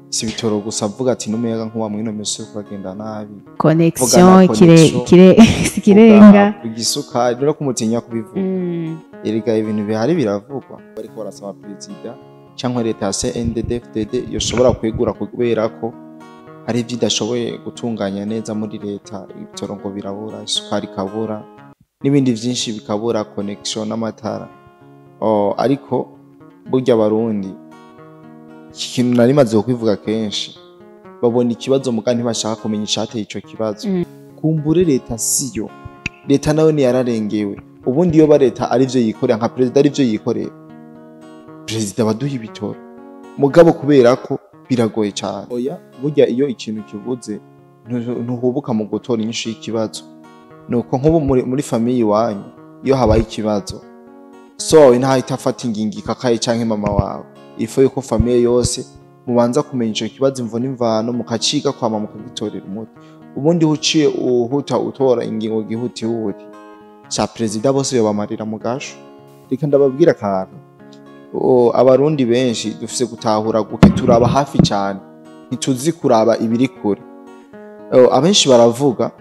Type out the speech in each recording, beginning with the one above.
si bitoro gusa avuga ati n'umuyaga nkuba mwino mese kugenda nabi connexion kirenga igisukari rero kumutinya kubivuga erega ibintu bihari biravugwa bariko barasaba president cyangwa leta ya CNDD-FDD yoshobora kwegura kubera ko hari ivyidashoboye gutunganya neza muri leta ibitoro ngo birabura isukari kabura n'ibindi vyinshi bikabura connection n'amatara ariko burya barundi ikintu nari maze kwivuga kenshi babona ikibazo muga ntibashaka kumenya icateye ico kibazo kumbure leta siyo leta nawe ni yararengewe ubundi iyo ba leta ari vyo yikorera nka president ari vyo yikorera president baduha ibitoro mugabo kubera ko biragoye cyane oya burya iyo ikintu kibuze ntuhubuka mu gutora inyishu y'ikibazo nuko nkubu muri famille wanyu iyo habaye ikibazo so nta itafata ingingi kakaye canke mama wawe ifo yuko famille yose mubanza kumenya ico kibazo imvo n'imvano mukaciga kwama mukagitorera umuti ubundi uciye uhuta utora ingingo gihuti huti cha president bose yo bamarira mu gasho reka ndababwira kantu abarundi benshi dufise gutahura guke turaba hafi cyane ntituzi kuraba ibiri kure abenshi baravuga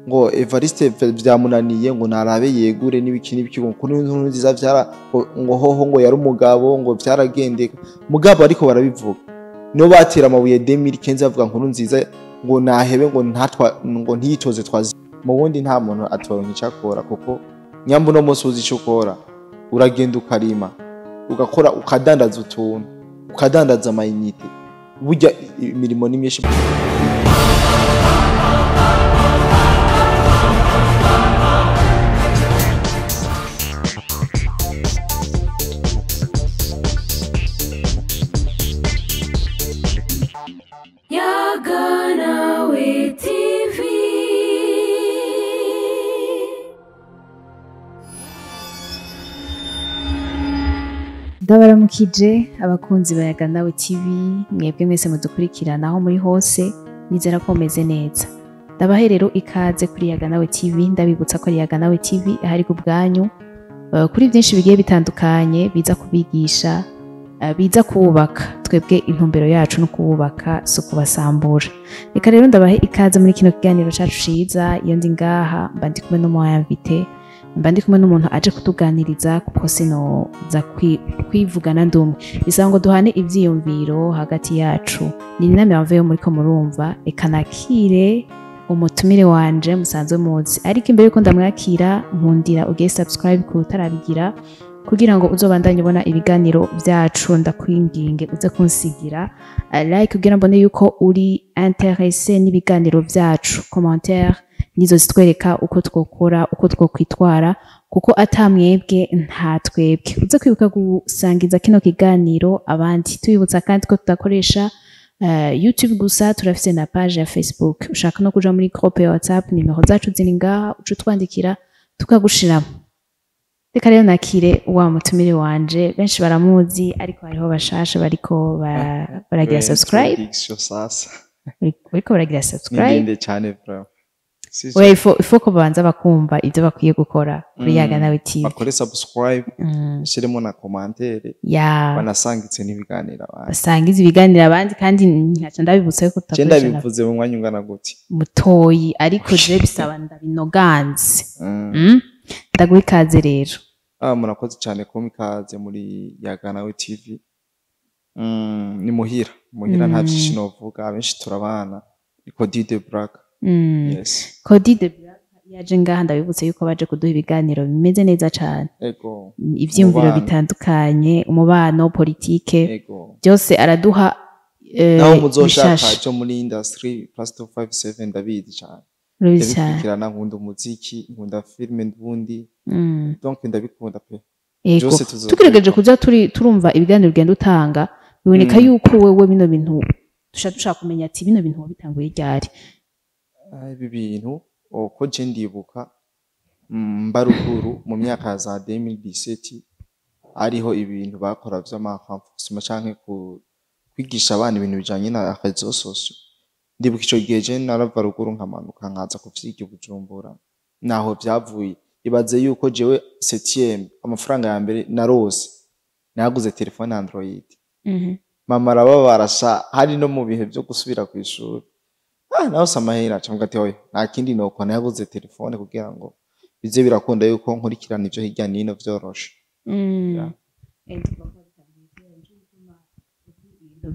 ngo Evariste vyamunaniye ngo narabe yegure n'ibiki n'ibiki kuri nziza vyara ngo hoho ngo yari umugabo ngo vyaragendeka mugabo ariko barabivuga no batira amabuye 2015 avuga nkuru nziza ngo nahebe ngo ntatwa ngo ntiyitoze twazi mu wundi nta muntu atoronka icakora kuko nyambu no munsi uzi icukora uragenda ukarima ugakora ukadandaza utuntu ukadandaza amayinite burya imirimo ni myinshi Ndabaramukije abakunzi bayaga nawe TV mwebwe mwese mudukurikirana aho muri hose nizera ko meze neza ndabahe rero ikaze kuri yaga nawe TV ndabibutsa ko yaga nawe TV ahari ku bwanyu kuri byinshi bigiye bitandukanye biza kubigisha biza kubaka twebwe intumbero yacu no kubaka so kubasambura reka rero ndabahe ikaze muri kino kiganiro cacu ciza iyo ndi ngaha mba ndi kumwe n'umuyamvite mba ndi kumwe n'umuntu aje kutuganiriza kuko sino za kwivugana ndumwe bisaba ngo duhane ivyiyumviro hagati yacu ni inama yavuye muri ko murumva ekanakire umutumire wanje musanzwe muzi ariko imbere yuko ndamwakira nkundira ugiye subscribe ku utarabigira kugira ngo uzobandanye ubona ibiganiro byacu ndakwinginge uze kunsigira like kugira mbone yuko uri intéressé n'ibiganiro byacu commentaire nizo zitwereka uko twokora uko twokwitwara kuko atamwebwe nta twebwe uze kwibuka gusangiza kino kiganiro abandi tubibutsa kandi ko tudakoresha YouTube gusa turafise na page ya Facebook ushaka no kuja muri groupe ya WhatsApp nimero zacu ziri ngaha ucu twandikira tukagushiramo reka rero nakire wa mutumire wanje benshi baramuzi ariko hariho bashasha bariko baragira subscribe bariko baragira subscribe ndende cyane bro we ifo ko banza bakumva ibyo bakwiye gukora kuri yaga nawe TV bakore subscribe shiremo na commentaire banasangitse n'ibiganiro abandi basangiza ibiganiro abandi kandi nkaca ndabibutsa ko tutakoresha cyenda bivuze mu mwanya ungana gute mutoyi ariko je bisaba ndabinoganze ndaguha ikaze rero murakoze cyane ko mikaze muri yaga nawe TV ni muhira nta byinshi novuga abenshi turabana ni Cody de Black yes Cody de Black yaje ngaha ndabibutse yuko baje kuduha ibiganiro bimeze neza cyane ego ivyumviro bitandukanye umubano politike byose araduha naho muzoshaka cyo muri industry +257 ndabizi cyane ndabikirana nkunda umuziki nkunda filme ndundi donc ndabikunda pe byose tukiregeje kuza turumva ibiganiro bigenda utanga biboneka yuko wewe bino bintu dushaka kumenya ati bino bintu wabitanguye ryari ibi bintu uko je ndibuka mbaruguru mu myaka za 2017 ariho ibintu bakora vy'amarenforcement canke kwigisha abana ibintu bijanye na réseaux sociaux ndibuka ico gihe je narava ruguru nkamanuka nkaza kuvyiga Bujumbura naho byavuye ibaze yuko jewe 7e amafaranga ya mbere narose naguze telefone Android mama arababara sha hari no mu bihe byo gusubira ku ishuri naho samahera cyangwa ati oya nta kindi nuko nayabuze telefone kugira ngo bize birakunda yuko nkurikirana ibyo hirya n'ino vyoroshe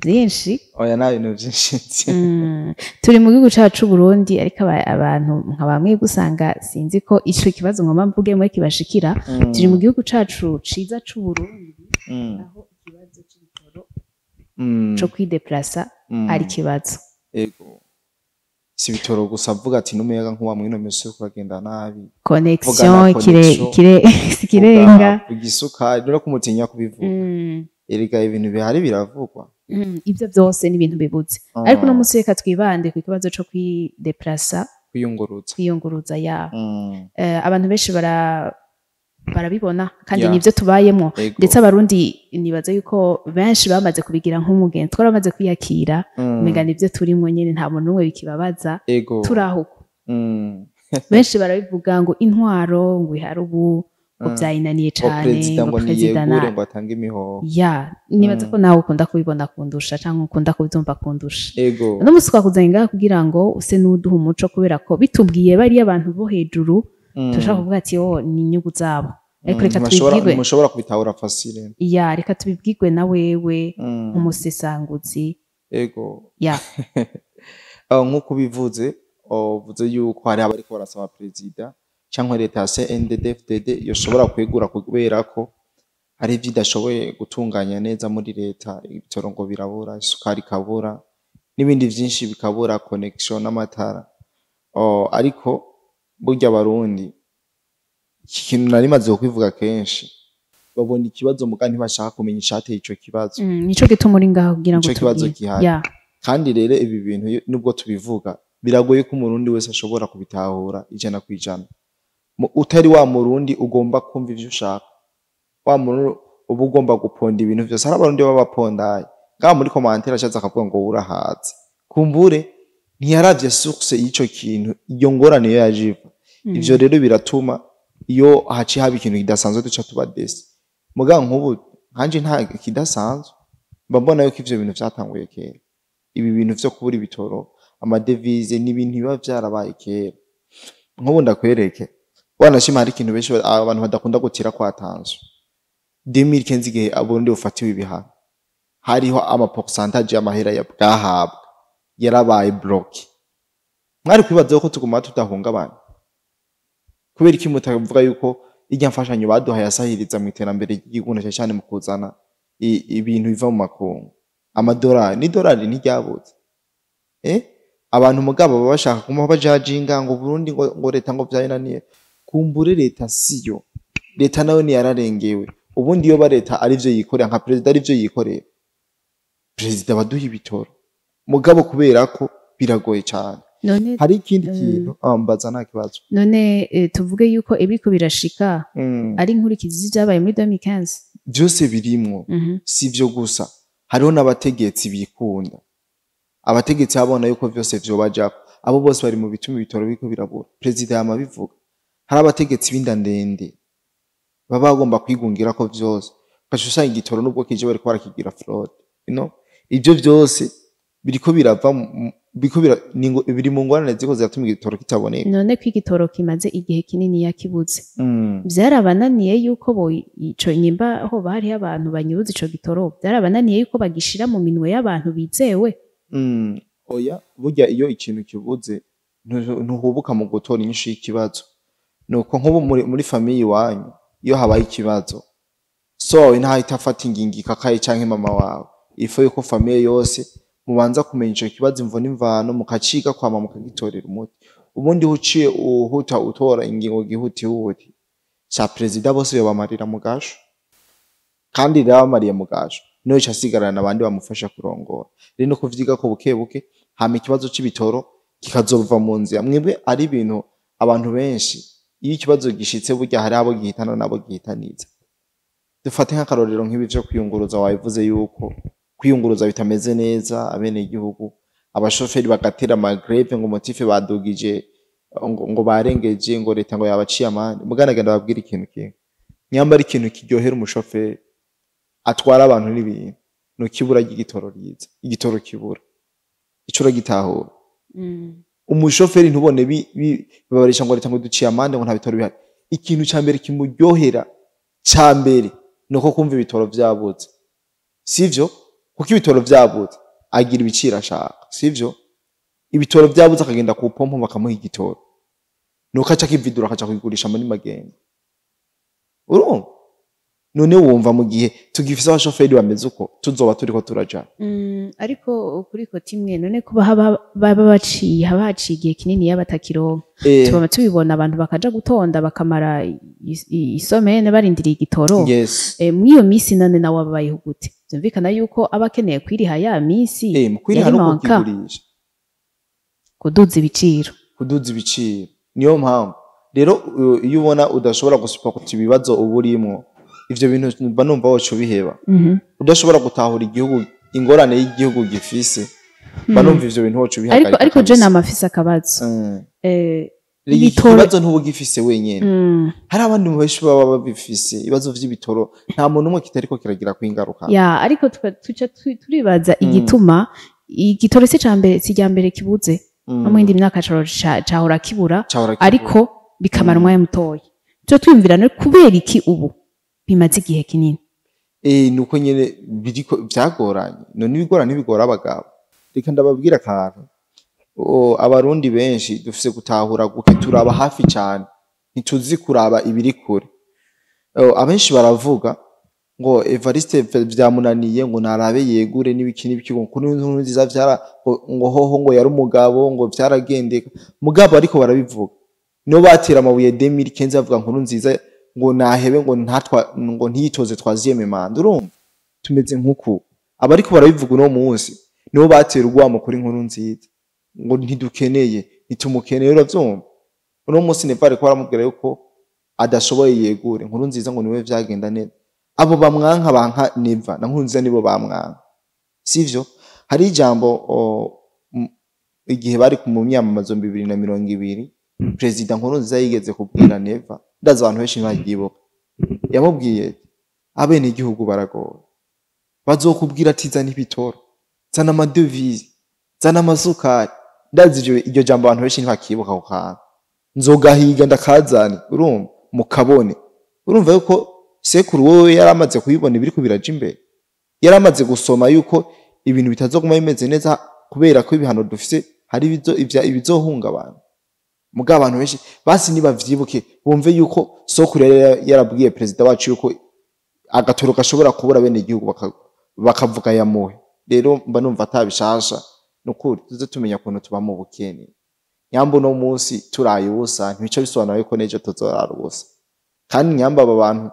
byinshi oya nta bintu byinshi turi mu gihugu cyacu Burundi ariko abantu nka bamwe gusanga sinzi ko ico kibazo ngomba mvuge mwe kibashikira turi mu gihugu cyacu ciza c'u Burundi aho ikibazo c'ibitoro cyo kwideplasa ari kibazo ego si bitoro gusa avuga ati n'umuyaga nkuba mwino mese ukagenda nabi connexion kirenga igisukari dore kumutinya kubivuga erega ibintu bihari biravugwa ibyo byose ni ibintu bibuze ariko no musi reka twibande ku kibazo cyo kwideplasa kwiyunguruza ya abantu benshi barabibona kandi nibyo tubayemo ndetse abarundi nibaza yuko benshi bamaze kubigira nk'umugenzi twaramaze kwiyakira umenga nibyo turimo nyene nta muntu umwe bikibabaza turahuko benshi barabivuga ngo intwaro ngo ihari ubu byayinaniye cyane ngo president ngo atange imihoho nibaza ko nawe ukunda kubibona kundusha cyangwa ukunda kubyumva kundusha no musi twakuzanye ngaha kugira ngo use n'uduha umuco kubera ko bitubwiye bari abantu bo hejuru tushaka kuvuga ati ni inyungu zabo ariko reka tubibwirwe mushobora kubitahura facile reka tubibwirwe na wewe nk'umusesanguzi nk'uko bivuze uvuze yuko hari abariko barasaba perezida cyangwa leta ya CNDD-FDD yoshobora kwegura kubera ko hari ibyo idashoboye gutunganya neza muri leta ibitoro ngo birabura isukari ikabura n'ibindi byinshi bikabura connection n'amatara ariko burya abarundi ikintu nari maze kwivuga kenshi babona ikibazo muga ntibashaka kumenya icateye ico kibazo nico gituma uri ngaho kugira ngo kibazo gihari kandi rero ibi bintu nubwo tubivuga biragoye ko umurundi wese ashobora kubitahura 100%. Utari wa murundi ugomba kumva ivyo ushaka wa murundi uba ugomba guponda ibintu vyose hari abarundi babapondaye ngaho muri commentaire ashatse akavuga ngo urahaze kumbure ntiyaravye source y'ico kintu iyo ngorane yo yajiva ivyo rero biratuma iyo haci haba ikintu kidasanzwe duca tuba desi muga nk'ubu hanje nta kidasanzwe mbona yuko ivyo bintu vyatanguye kera ibi bintu vyo kubura ibitoro amadevise n'ibintu biba vyarabaye kera nk'ubu ndakwereke wanashima hari ikintu benshi abantu badakunda gutira kwatanzwe 2015 igihe aburundi bufatiwe ibihano hariho ama pourcentage y'amahera ya bwahabwa yarabaye block mwari kwibaza ko tuguma tutahungabana kubera iki mutavuga yuko irya mfashanyo baduhaye asahiriza mu iterambere ry'igihugu cyane mu kuzana ibintu biva mu makungu amadolari ni dolari ntiryabuze abantu mugabo baba bashaka kuma bajajinga ngo Burundi ngo leta ngo byayinaniye kumbure leta siyo leta nayo ni yararengewe ubundi iyo ba leta ari byo yikorera nka president ari byo yikorera president baduha ibitoro mugabo kubera ko biragoye cyane hari ikindi kintu ambaza nta kibazo none tuvuge yuko ibiko birashika ari nkurikizi zabaye muri 2015 byose birimwo sivyo gusa hariho n'abategetsi bikunda abategetsi abona yuko byose vyo baja abo bose bari mu bituma ibitoro biko birabura president yamabivuga hari abategetsi b'indandende baba bagomba kwigungira ko byose kashusa igitoro nubwo kije bari kwarakigira fraud ibyo byose biriko birava biri mu ngorane ziko zatuma igitoro kitaboneka none ko igitoro kimaze igihe kinini yakibuze byarabananiye yuko bo ico nyimba aho bari abantu banyuruza ico gitoro byarabananiye yuko bagishira mu minwe y'abantu bizewe oya burya iyo ikintu kibuze ntuhubuka mu gutora inyinshi y'ikibazo nuko nk'ubu muri famille wanyu iyo habaye ikibazo so ntahita afata ingingi kakaye canke mama wawe ifo yuko famille yose mubanza kumenya ico kibazo imvo n'imvano mukaciga kwama mukagitorera umuti ubundi uciye uhuta utora ingingo gihuti cha president bose bamarira mu gasho kandi bamariye mu gasho niwe cyasigarana abandi bamufasha kurongora rero kuvyiga ko bukebuke hama ikibazo c'ibitoro kikazova mu nzira mwebwe ari ibintu abantu benshi iyo ikibazo gishitse burya hari abo gihitana nabo gihitaniza dufate nk'akarorero nk'ibi vyo kwiyunguruza wabivuze yuko kwiyunguruza bitameze neza abene igihugu abashoferi bagatera amagreve ngo motife badugije ngo barengeje ngo leta ngo yabaciye amande muganaganda babwira ikintu kimwe nyamba ari ikintu kiryohera umushoferi atwara abantu n'ibintu no kibura y'igitoro riza igitoro kibura icura gitahura umushoferi ntubone bibabarisha ngo leta ngo duciye amande ngo nta bitoro bihari ikintu ca mbere kimuryohera ca mbere nuko kumva ibitoro vyabuze sivyo kuko ibitoro vyabuze agira ibiciro ashaka sivyo ibitoro vyabuze akagenda ku pompo bakamuha igitoro nuko aca kividura akaja kuyigurisha muri magenge urumva none wumva mu gihe tugifise abashoferi bameze uko tuzoba turiko turaja ariko kuri ko timwe none kuba baba baciye igihe kinini y'abatakironka tubama tubibona abantu bakaja gutonda bakamara isomene barindiriye igitoro mw'iyo misi none nawe wabayeho gute byumvikana yuko aba akeneye kwiriha ya misi kwiriha no kukigurisha kuduza ibiciro niyo mpamvu rero iyo ubona udashobora gusupport ibibazo uburimwo ivyo bintu mba numva wocu biheba udashobora gutahura igihugu ingorane y'igihugu gifise mba numva ivyo bintu wocu bihagarika ariko je namafise akabazo ibibazo ntubu gifise wenyene hari abandi mu benshi baba babifise ibibazo vy'ibitoro nta muntu umwe kitariko kiragira kwingaruka ariko tuca turibaza igituma igitoro si rya mbere kibuze no mu yindi myaka cahora kibura ariko bikamara umwanya mutoya tuca twiyumvira no kubera iki ubu bimaze igihe kinini nuko nyene biriko vyagoranye none ibigoranye bigora abagabo reka ndababwira akantu abarundi benshi dufise gutahura guke turaba hafi cyane ntituzi kuraba ibiri kure abenshi baravuga ngo Evariste vyamunaniye ngo narabe yegure n'ibikini bikigo kuri nkuru nziza vyara ngo hoho ngo yari umugabo ngo vyaragendeka mugabo ariko barabivuga no batira amabuye 2015 bavuga nkuru nziza ngo nahebe ngo ntiyitoze twaziyeme manda urumva tumeze nkuko abariko barabivuga no munsi nibo batera urwamo kuri nkuru nziza ngo ntidukeneye nitumukeneye uravyumva uno munsi Nepal ko baramubwira yuko adashoboye yegure nkuru nziza ngo niwe vyagenda neza abo bamwanka banka neva na nkuru nziza nibo bamwanka sivyo hari ijambo igihe bari ku myamamazo 2020 President nkuru nziza yigeze kubwira neva ndaza abantu benshi bagibo yamubwiye abene igihugu baragoye bazokubwira ati zana ibitoro zana ama Devise zana Amasukari ndazi iryo jambo abantu benshi ntibakibuka ko kana nzogahiga ndakazana urumva mukabone urumva yuko sekuru wowe yaramaze kuyibona ibiri ko biraje imbere yaramaze gusoma yuko ibintu bitazoguma bimeze neza kubera ko ibihano dufise hari ibizohunga abantu mugabo abantu benshi basi nibavyibuke bumve yuko sokuru yarabwiye president wacu yuko agatoro gashobora kubura bene igihugu bakavuga yamuhe rero mba numva atabishasha nukuri tuze tumenya kuntu tuba mu bukene nyambo no munsi turaye ubusa ntibico bisobanura yuko nejo tuzorara ubusa kandi nyamba aba bantu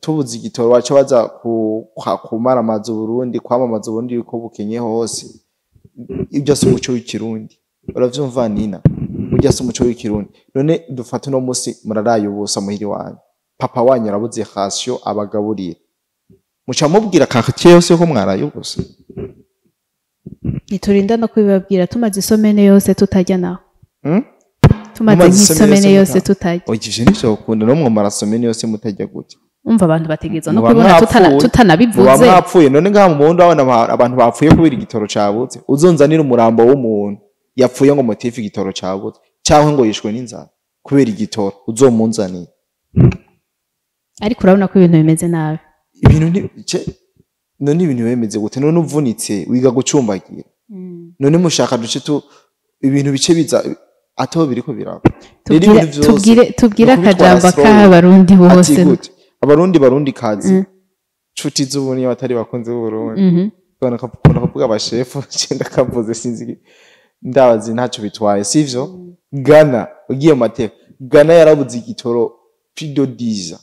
tubuze igitoro wacu baza kumara amazu Burundi kwamamaza Burundi yuko bukenye hose ibyo si umuco w'ikirundi uravyumva nina ujya se umuco w'ikirundi none dufata no munsi muraraye ubusa muhiri wanyu papa wanyu arabuze khasyo abagaburira muca mubwira quartier yose ko mwaraye ubusa niturinda no kubibabwira tumaze isomene yose tutajya naho tumaze nk'isomene yose tutajya ogije nisho kunda no mu marasomene yose mutajya gute umva abantu bategeza no kubona tutanabivuze mwapfuye none ngaha mu mundo abana abantu bapfuye kubira igitoro cabuze uzonzanira umurambo w'umuntu yapfuye ngo motifi igitoro cabuze cyangwa ngo yishwe n'inzara kubera igitoro uzomunzanira ariko urabona ko ibintu bimeze nabi ibintu none ibintu bimeze gute none uvunitse wiga gucumbagira none mushaka duce ibintu bice biza ato biriko biraba tubwire akajambo k'abarundi bose abarundi kazi nshuti z'ubuni batari bakunze b'Uburundi bana kavuga abashefu cyenda kavuze sinzi ndabazi ntacyo bitwaye sivyo Ghana ugiye mateka Ghana yarabuze igitoro pido 10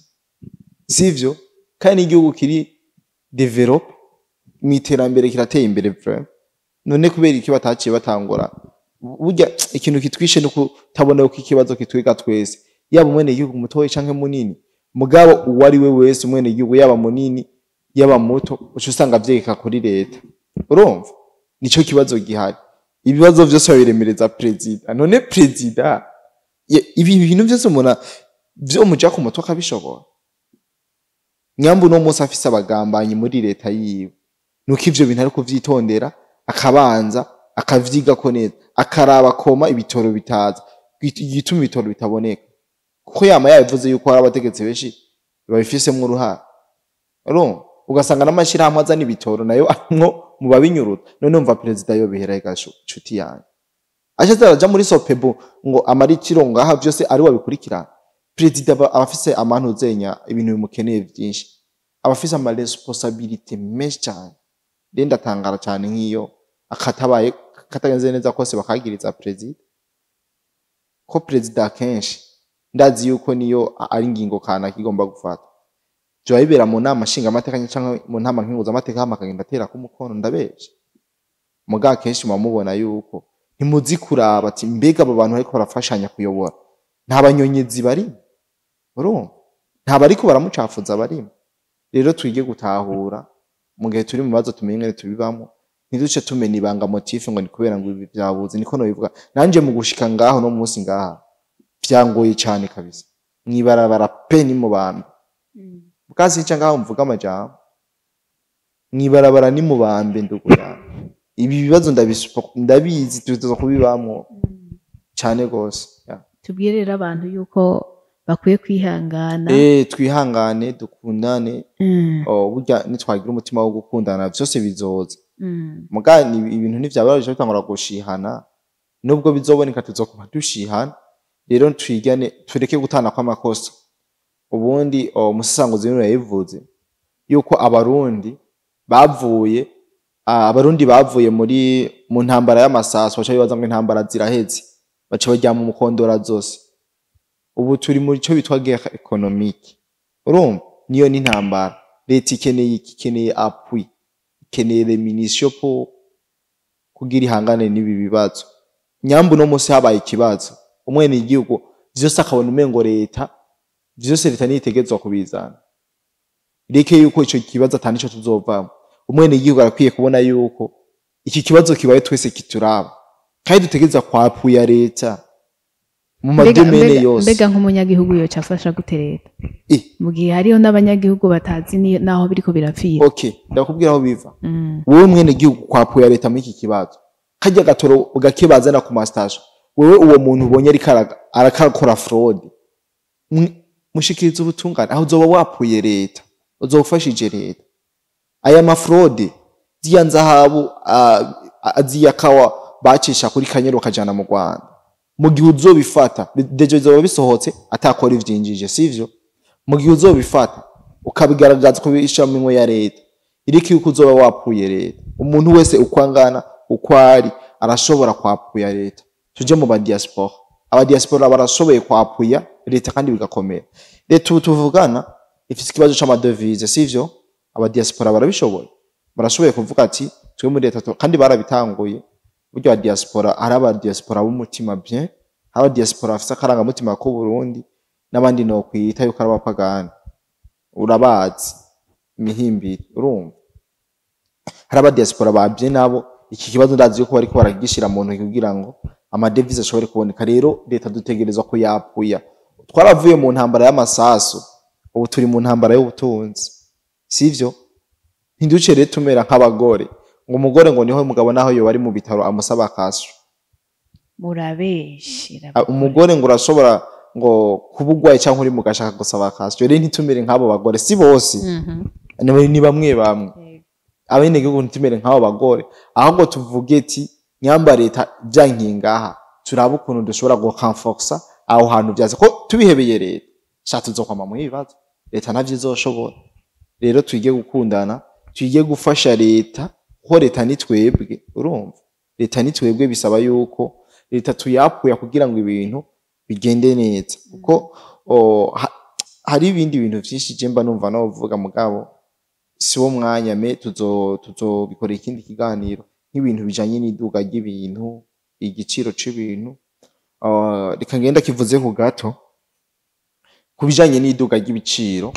sivyo kandi igihugu kiri develop mu iterambere kirateye imbere vraiment none kubera iki bataciye batangura burya ikintu kitwishe no kutabona uko ikibazo kitwiga twese yaba umwene igihugu mutoye canke munini mugabo uwari we wese umwene igihugu yaba munini yaba muto uco usanga vyeka kuri leta urumva nico kibazo gihari ibibazo vyose babiremereza president none president ibi bintu vyose umuntu vyo muja ku motoka bishobora nyambu no munsi afise abagambanyi muri leta yiwe nuko ivyo bintu ari kuvyitondera akabanza akavyiga ko neza akaraba koma ibitoro bitaza igituma ibitoro bitaboneka kuko yama yabivuze yuko hari abategetsi benshi babifisemo uruhara ugasanga n'amashirahamwe azana ibitoro nayo amwo mu babinyuruta none umva perezida yobihera gashuti yanyu ashatse araja muri sopebo ngo amarikiro ngaha byose ari wabikurikirana perezida abafise amantuzenya ibintu bimukeneye byinshi abafise ama responsabilité menshi cyane ndenda tangara cyane nk'iyo akatabaye katagenze neza kose bakagiriza perezida ko perezida kenshi ndazi yuko niyo ari ngingo kana kigomba gufata jo ibera mu nama shinga amateka cyangwa mu ntama nkinguza amateka amakagenda atera ku mukono ndabeje muga kenshi mumubona yuko ntimuzi kuraba ati mbega abo bantu ariko barafashanya kuyobora nta banyonyezi bari nta bariko baramucafuza bari rero twige gutahura mu gihe turi mu bazo tumenye ngene tubibamo ntiduce tumena ibanga motif ngo ni kubera ngo ibi byabuze niko no bivuga nanje mu gushika ngaho no munsi ngaha byangoye cyane kabisa mwibarabara pe ni mu bantu bwazi cyangwa mvuga amajambo mwibarabara ni mu bambe ndugura ibi bibazo ndabizi tuzo kubibamo cyane gose tubwirira abantu yuko bakwiye kwihangana twihangane dukundane burya nitwagira umutima wo gukundana byose bizoza mugani ibintu ntivyabaje bitangura gushihana nubwo bizoboneka tuzokuma dushihana rero twigane tureke gutana kwa makosa ubundi umusanguzi rero yayivuze yuko abarundi bavuye mu ntambara y'amasaso bacha bibaza ngo intambara ziraheze bacha bajya mu mukondora zose ubu turi muri cyo bitwa guerre économique urumva niyo ni ntambara leta ikeneye appui ikeneye les munitions pour kugira ihangane n'ibi bibazo nyambu no munsi habaye ikibazo umwene igihugu vyose akabona umengo leta vyose leta niyitegezwa kubizana reke yuko ico kibazo atani cyo tuzovamo umwene igihugu arakwiye kubona yuko iki kibazo kibaye twese kituraba kandi dutegeza kwapuya leta mu madomene yose mbega nk'umunyagihugu yo cyafasha gute leta mu gihe hariyo n'abanyagihugu batazi naho biriko birapfira ndakubwira aho biva wowe mwene igihugu kwapuya leta muri iki kibazo kajya gatoro ugakibazana ku mastage wewe uwo muntu ubonye ari arakakora fraud mushikiriza ubutungane aho uzoba wapuye leta uzofashije leta aya mafraude ziyanzahabu aziyakawa bacisha kuri kanyero kajana mu Rwanda mu gihe uzobifata deje zoba bisohotse atakora ivyinjije sivyo mu gihe uzobifata ukabigaragaza ko bishamwe ya leta iriki yuko uzoba wapuye leta umuntu wese ukwangana ukwari arashobora kwapuya leta tuje mu badiaspora abadiaspora barashoboye kwapuya leta kandi bigakomera leta tuvugana ifite ikibazo c'amadevise sivyo abadiaspora barabishoboye barashoboye kuvuga ati twe muri leta kandi barabitanguye buryo wa diaspora araba diaspora b'umutima bien aba diaspora afite akaranga mutima ko Burundi nabandi no kwita yuko arabapagana urabazi mihimbiri urumva haraba diaspora babye nabo iki kibazo ndazi yuko bariko baragishira mu ntoki kugira ngo amadevise ashobore kuboneka rero leta dutegerezwa ko yapuya twaravuye mu ntambara y'amasaso ubu turi mu ntambara y'ubutunzi sivyo ntiduce rero tumera nk'abagore ngo umugore ngo niho mugabo naho yo bari mu bitaro amusaba kasho murabeshira umugore ngo urashobora ngo kubugwaye cyangwa uri mugashaka gusaba kasho rero ntitumere nk'abo bagore si bose ni bamwe abene gihugu ntitumere nk'abo bagore ahubwo tuvuge ati nyamba leta byankingaha turaba ukuntu dushobora go renforcer aho hantu byaze ko tubihebeye leta shatu zo kwama mu bibazo leta navyo izoshobora rero twige gukundana twige gufasha leta ko leta ni twebwe urumva leta ni twebwe bisaba yuko leta tuyapuya kugira ngo ibintu bigende neza kuko hari ibindi bintu byinshi jemba numva no vuga mugabo si wo mwanya me tuzobikora ikindi kiganiro nk'ibintu bijanye n'iduga ry'ibintu igiciro c'ibintu reka ngenda kivuze ku gato kubijanye n'iduga ry'ibiciro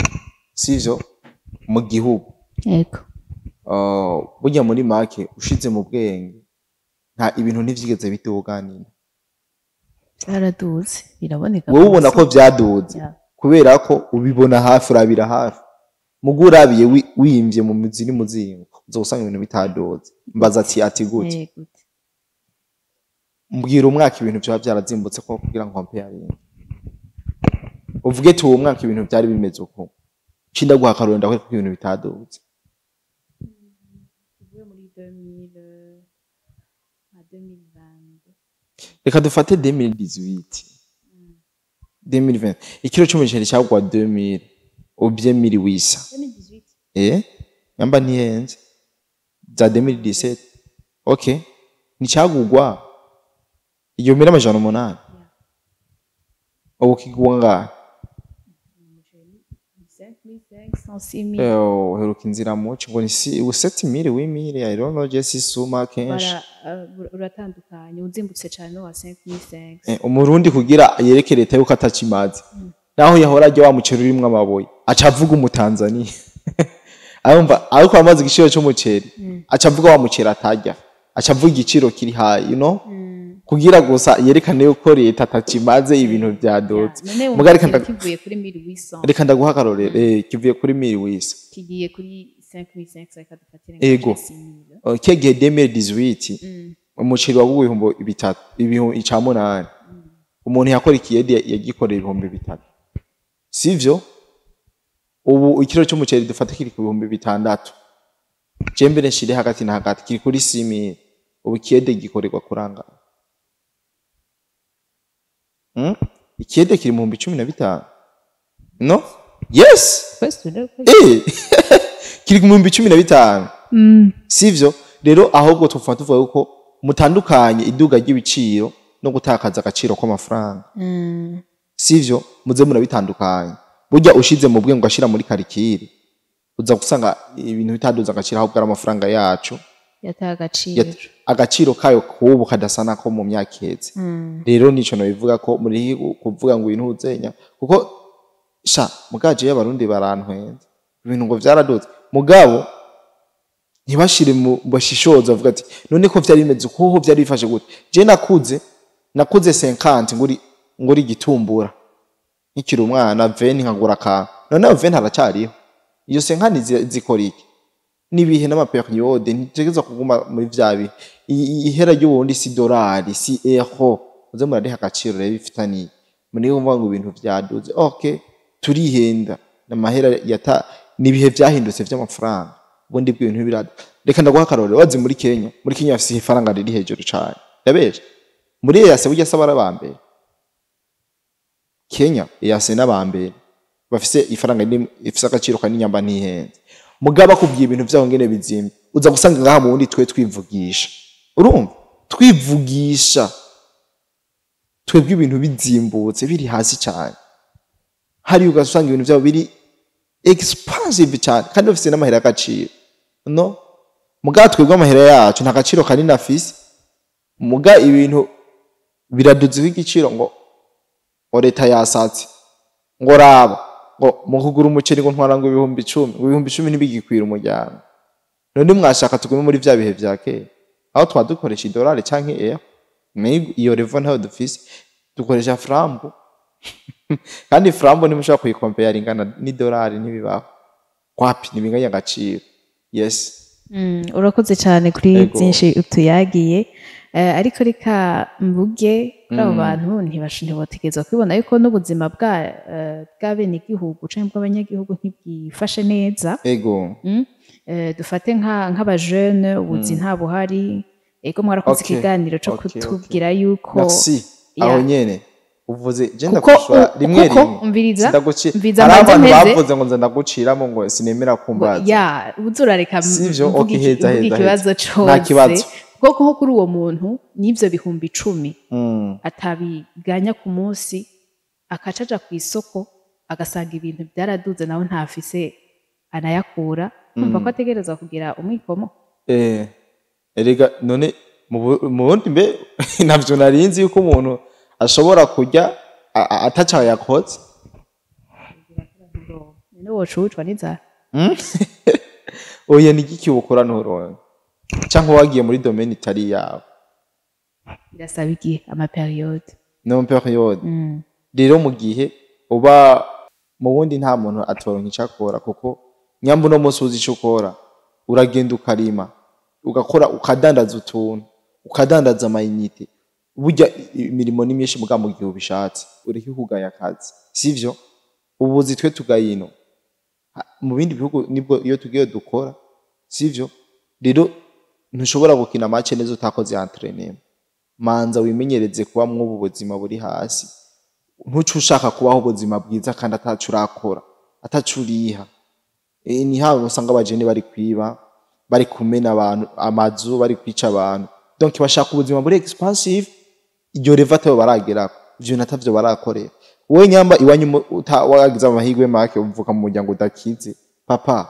sivyo mu gihugu yego burya muri make ushize mu bwenge nta ibintu ntivyigeze bituganira byaraduze biraboneka wowe ubona ko byaduze kubera ko ubibona hafi urabira hafi mugurabiye wimvye mu muzini muzingo uzosanga ibintu bitadoze mbaza ati gute gute mbwira umwaka ibintu byaba byarazimbutse ko kugira ngo comparing uvuge tu uwo mwaka ibintu byari bimeze uko cinda guhakarura ndakwe ko ibintu bitadoze uvuye muri 2020 reka dufate 2018 2020 ikiro cy'umuceri cyagwa 2000 ubye miri wisa 2018 yamba ntihenze za 2017 okay ni cyagugwa iyo mira majana 8 ubu kigwa ngahe heruka inzira muci ngo ni 7000 w'imire I don't know just isuma kenshi uratandukanye uzimbutse cyane wa 5500 umurundi kugira yereke leta yuko atakimazi naho yahora ajya wa muceri urimwe amaboye acavuga umutanzania ayumva ariko amazi igiciro cy'umuceri acavuga wa muceri atajya acavuga igiciro kiri high kugira gusa yerekane yuko leta atakimaze ibintu byadoze mugarika kivuye kuri 1800 reka ndaguha karore kivuye kuri 1800 kigiye kuri 5500 reka dufatire ego kege 2018 umuceri waguye ibihumbi 3 ibihumbi 8 umuntu yakora ikiyede yagikorera ibihumbi 3 sivyo ubu ikiro cy'umuceri dufata kiri ku bihumbi 6 jembere nshire hagati na hagati kiri kuri 6000 ubu ikiyede gikorerwa kuranga ikiyede kiri mu 15 no yes kiri mu 15 sivyo rero ahubwo tufata tuvuga yuko mutandukanye iduga ry'ibiciro no gutakaza agaciro kw'amafaranga sivyo muze murabitandukanye burya ushize mu bwenge ugashira muri karikiri uza gusanga ibintu bitaduza agaciro ahubwo ari amafaranga yacu agaciro kayo kubu kadasana ko mu myaka iheze rero nico no bivuga ko muri kuvuga ngo ibintu uzenya kuko sha mugaje y'abarundi barantwenze ibintu ngo vyaradoze mugabo ntibashire mu bashishoza avuga ati none ko vyari bimeze uko vyari bifashe gute je nakuze 50 nguri gitumbura nkikiri umwana veni nkagura ka none veni haracyariho iyo senkani zikora iki nibihe n'amaperiode ntitegeza kuguma muri vyabi ihera ry'ubundi si dolari si euro uze murari hakaciro rero bifitani muri ngo ibintu vyaduze okay turihenda n'amahera yata nibihe vyahindutse vy'amafaranga ubundi bw'ibintu birada reka ndaguha karore wazi muri Kenya afise ifaranga riri hejuru cyane yabeje muri yase burya saba arabambere Kenya yase n'abambere bafise ifaranga ifise agaciro kanini nyamba ntihenze mugaba kubwiye ibintu vyaho ngene bizimye uza gusanga ngaha mu wundi twe twivugisha urumva twivugisha twebwe ibintu bizimbutse biri hasi cyane hari ugasanga ibintu vyaho biri expensive cyane kandi bafise n'amahera agaciro no muga twebwe amahera yacu nta gaciro kanini afise muga ibintu biraduze igiciro ngo leta yasatse ngo raba ngo mukugura umuceri ngo ntwara ngo ibihumbi 10 ntibigikwira umuryango none mwashaka tugume muri vya bihe vya kera aho twadukoresha $1 canke euro iyo level ntaho dufise dukoresha franc kandi franc ntimushaka kuyicompare ingana ni $, ntibibaho kwapi nibinganya agaciro yes urakoze cyane kuri byinshi utuyagiye ariko reka mvuge kuri abo bantu ntibotegezwa kwibona yuko n'ubuzima bw'abene igihugu cyangwa bw'abanyagihugu ntibwifashe neza dufate nk'abajene ubuzi nta buhari ego mwarakoze ikiganiro cyo kutubwira yuko aho nyene uvuze genda kushwa rimwe mviza abantu bavuze ngo ndaguciramo ngo sinemera kumbaza ya uzurareka ikibazo cyose kuko nko kuri uwo muntu n'ibyo bihumbi 10 atabiganya ku munsi akacaja ku isoko agasanga ibintu byaraduze nawe ntafise anayakura kumva ko ategereza kugira umwikomo erega none mu bundi mbe navyo narinzi yuko umuntu ashobora kujya atacha yakotse none wocucwa n'inzara oya nigiki bukora nturonke cyangwa wagiye muri domaine itari yawe birasaba igihe amaperiode no periode rero mu gihe uba mu wundi nta muntu atoronka icakora kuko nyambu no musi uzi icukora uragenda ukarima ugakora ukadandaza utuntu ukadandaza amayinite burya imirimo ni myinshi muga mu gihe ubishatse ureke kugaya akazi sivyo ubuzi twe tugayino mu bindi bihugu nibwo iyo tugiye dukora sivyo rero ntushobora gukina match neza utakoze entraînement manza wimenyereze kuba mu buzima buri hasi ntucu ushaka kubaho ubuzima bwiza kandi atacurakora atacuriha ni hawe usanga abajene bari kwiba bari kumena abantu amazu bari kwica abantu donc bashaka ubuzima buri expansive iryo revate baragera ivyo natavyo barakorera wowe nyamba iwanyu wagize amahigwe make uvuka mu muryango udakize papa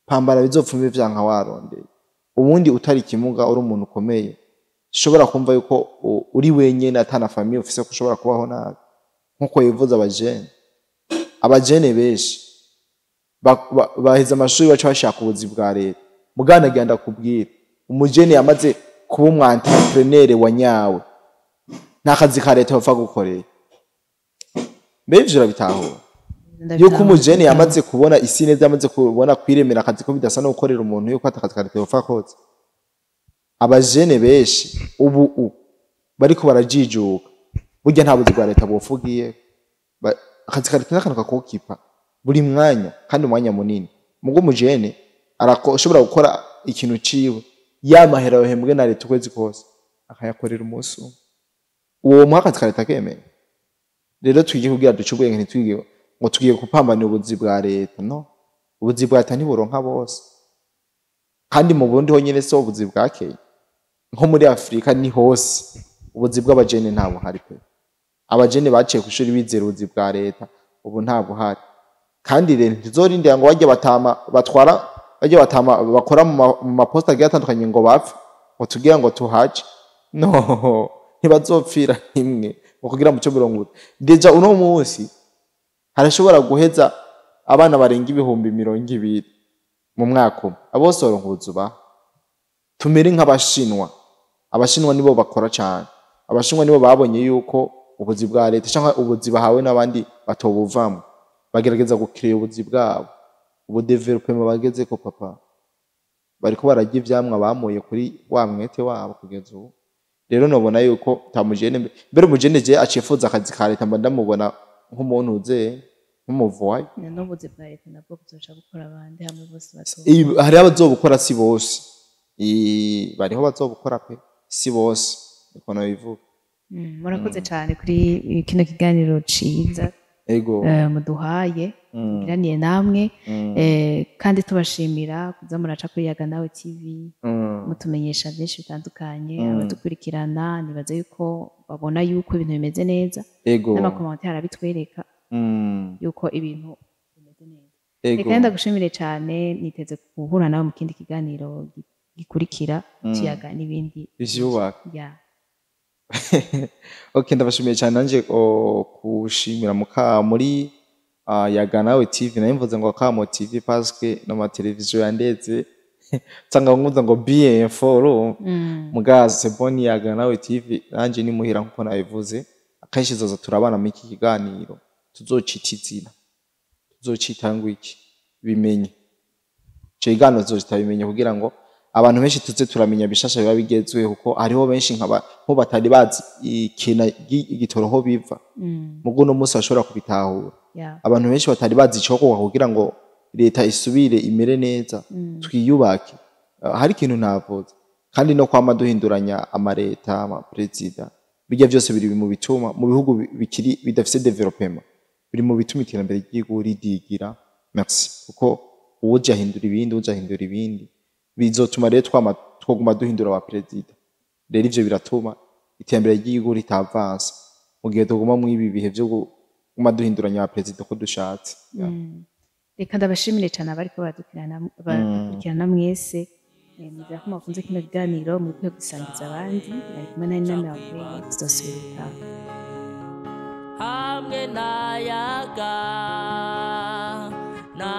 pambana bizopfume vyanka warondeye ubundi utari kimuga uri umuntu ukomeye shobora kumva yuko uri wenyene atana famille ufise ko ushobora kubaho nabi nkuko yivuza abajene benshi baheza amashuri baca bashaka ubuzi bwa leta mugana genda kubwira umujene yamaze kuba umu entrepreneur wa nyawe nta kazi ka leta bapfa gukorera mbevyo urabitahura yuko umujene yamaze kubona isi neza yamaze kubona kwiremera akazi ko bidasa no gukorera umuntu yuko atakazi ka leta bapfa koza abajene benshi ubu bariko barajijuka burya nta buzi bwa leta bofugiye akazi ka leta n'akantu kakokipa buri mwanya kandi umwanya munini mugo umujene ashobora gukora ikintu ciwe yamahera yohembwe na leta ukwezi kose akayakorera umunsi uwo mwakazi ka leta kemeye rero twigiye kugira ducubwenge ntitwigiye ngo tugiye kupambana ubuzi bwa leta no ubuzi bwa leta ntiburonka bose kandi mu Burundi honyene so ubuzi bwakeye nko muri Afrika ni hose ubuzi bw'abajene ntabwo hari pe abajene baciye kushuri bizera ubuzi bwa leta ubu ntabwo hari kandi rero ntizorindira ngo bajye batama bakora mu maposta agiye atandukanye ngo bapfe ngo tugira ngo tuhaje no ntibazopfira imwe ngo kugira mu cyo 100 deja uno munsi harashobora guheza abana barenga 200,000 mu mwaka abosoro nkuzuba tumere nk'abashinwa abashinwa nibo bakora cyane abashinwa nibo babonye yuko ubuzi bwa leta cyangwa ubuzi bahawe n'abandi batobuvamo bagerageza gukiriya ubuzi bwabo ubu development bageze ko papa bariko barajya ivyamwa bamoye kuri wa mwete wabo kugeza ubu rero nobona yuko tamujene mbere umujene je acifuza akazi ka leta mba ndamubona nk'umuntu uze nk'umuvoye n'ubuzi bwa leta nabwo buzoca gukora abandi hamwe bose hari abazobukora si bose bariho bazobukora pe si bose niko nabivuga murakoze cyane kuri kino kiganiro ciza ego muduhaye giraniye namwe kandi tubashimira kuza muraca kuri Yaga Nawe TV mutumenyesha byinshi bitandukanye abadukurikirana nibaze yuko babona yuko ibintu bimeze neza n'amakomenti arabitwereka yuko ibintu bimeze neza reka ndagushimire cyane niteze guhura nawe mu kindi kiganiro gikurikira tuyaga n'ibindi bizubaka okay ndabashimiye cyane nanje kushimira muri Yaga Nawe TV narimvuze ngo Kamo TV parce que no ma televiziyo yandeze tsanga nkumva ngo bien foro mugaze c'est bon Yaga Nawe TV nanje ni muhira nkuko nabivuze akenshi zoza turabana mu iki kiganiro tuzocitizina tuzocitangwa iki bimenye cegano zozitabimenya kugira ngo abantu benshi tuze turamenya bishasha biba bigezwe kuko hariho benshi nko batari bazi ikina igitoroho biva mugo no musi bashobora kubitahura abantu benshi batari bazi icoko kugira ngo leta isubire imere neza twiyubake hari ikintu navuze kandi no kwama duhinduranya amareta ama president bijya byose biri mu bituma mu bihugu bikiri bidafise development biri mu bituma iterambere ry'igihugu ridigira merci kuko uje ahindura ibindi bizotuma rero twaguma duhindura aba president rero ivyo biratuma iterambere ry'igihugu ritavansa mu gihe tuguma mu ibi bihe byo guma duhinduranya aba president ko dushatse reka ndabashimire cyane abariko badukurikirana mwese nizera ko mwakunze kino kiganiro muri kwiye gusangiza abandi bari kumwe na Nina Mabwe tuzosubira hamwe na Yaga na